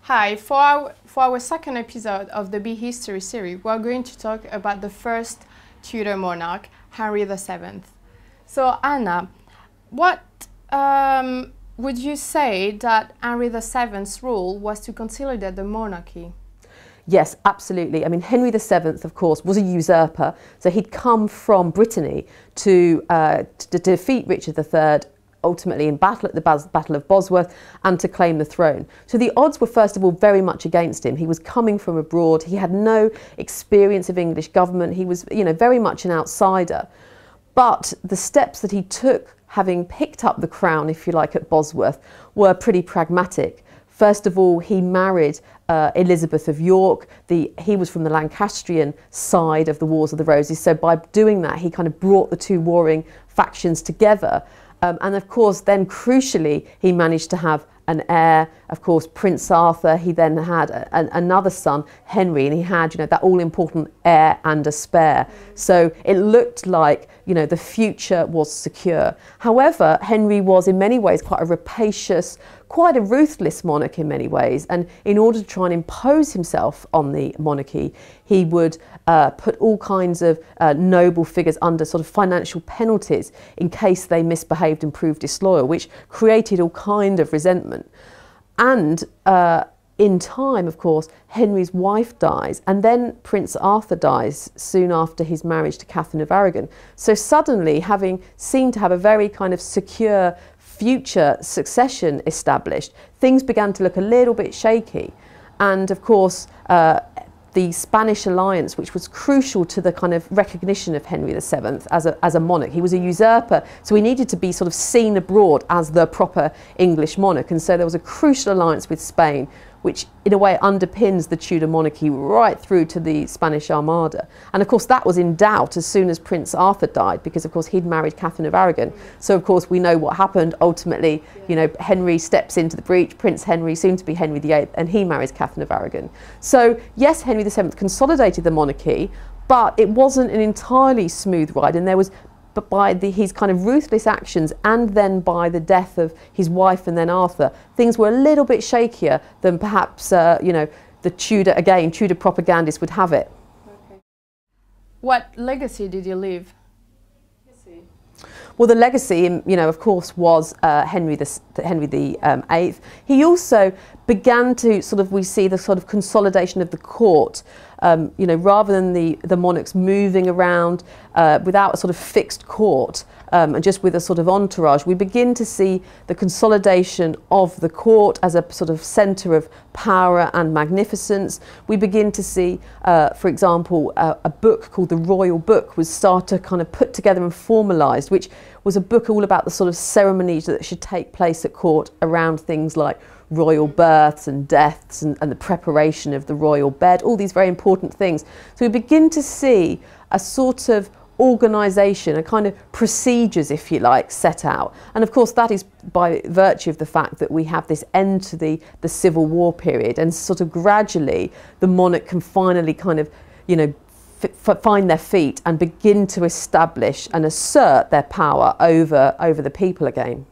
Hi, for our second episode of the Be History series, we're going to talk about the first Tudor monarch, Henry VII. So Anna, what would you say that Henry VII's rule was to consolidate the monarchy? Yes, absolutely. I mean, Henry VII, of course, was a usurper. So he'd come from Brittany to defeat Richard III, ultimately in battle at the Battle of Bosworth, and to claim the throne. So the odds were, first of all, very much against him. He was coming from abroad. He had no experience of English government. He was, very much an outsider. But the steps that he took, having picked up the crown, if you like, at Bosworth, were pretty pragmatic. First of all, he married Elizabeth of York. He was from the Lancastrian side of the Wars of the Roses. So by doing that, he kind of brought the two warring factions together. And of course, then crucially, he managed to have an heir, of course, Prince Arthur. He then had another son, Henry, and he had, that all-important heir and a spare. So it looked like, the future was secure. However, Henry was in many ways quite a rapacious, quite a ruthless monarch in many ways. And in order to try and impose himself on the monarchy, he would put all kinds of noble figures under sort of financial penalties in case they misbehaved and proved disloyal, which created all kind of resentment. And in time, of course, Henry's wife dies, and then Prince Arthur dies soon after his marriage to Catherine of Aragon. So suddenly, having seemed to have a very kind of secure future succession established, things began to look a little bit shaky. And of course, the Spanish alliance, which was crucial to the kind of recognition of Henry VII as a monarch. He was a usurper, so he needed to be sort of seen abroad as the proper English monarch. And so there was a crucial alliance with Spain, which in a way underpins the Tudor monarchy right through to the Spanish Armada. And of course that was in doubt as soon as Prince Arthur died, because of course he'd married Catherine of Aragon. So of course we know what happened. Ultimately, Henry steps into the breach, Prince Henry, soon to be Henry VIII, and he marries Catherine of Aragon. So yes, Henry VII consolidated the monarchy, but it wasn't an entirely smooth ride, and there was, but by his kind of ruthless actions, and then by the death of his wife and then Arthur, things were a little bit shakier than perhaps, the Tudor propagandists would have it. Okay. What legacy did you leave? Well, the legacy, of course, was Henry VIII. He also began to we see the sort of consolidation of the court, rather than the monarchs moving around without a sort of fixed court and just with a sort of entourage. We begin to see the consolidation of the court as a sort of centre of power and magnificence. We begin to see, for example, a book called the Royal Book was started to kind of put together and formalised, which was a book all about the sort of ceremonies that should take place at court around things like royal births and deaths and the preparation of the royal bed, all these very important things. So we begin to see a sort of organisation, a kind of procedures, if you like, set out. And of course that is by virtue of the fact that we have this end to the Civil War period, and sort of gradually the monarch can finally kind of, find their feet and begin to establish and assert their power over the people again.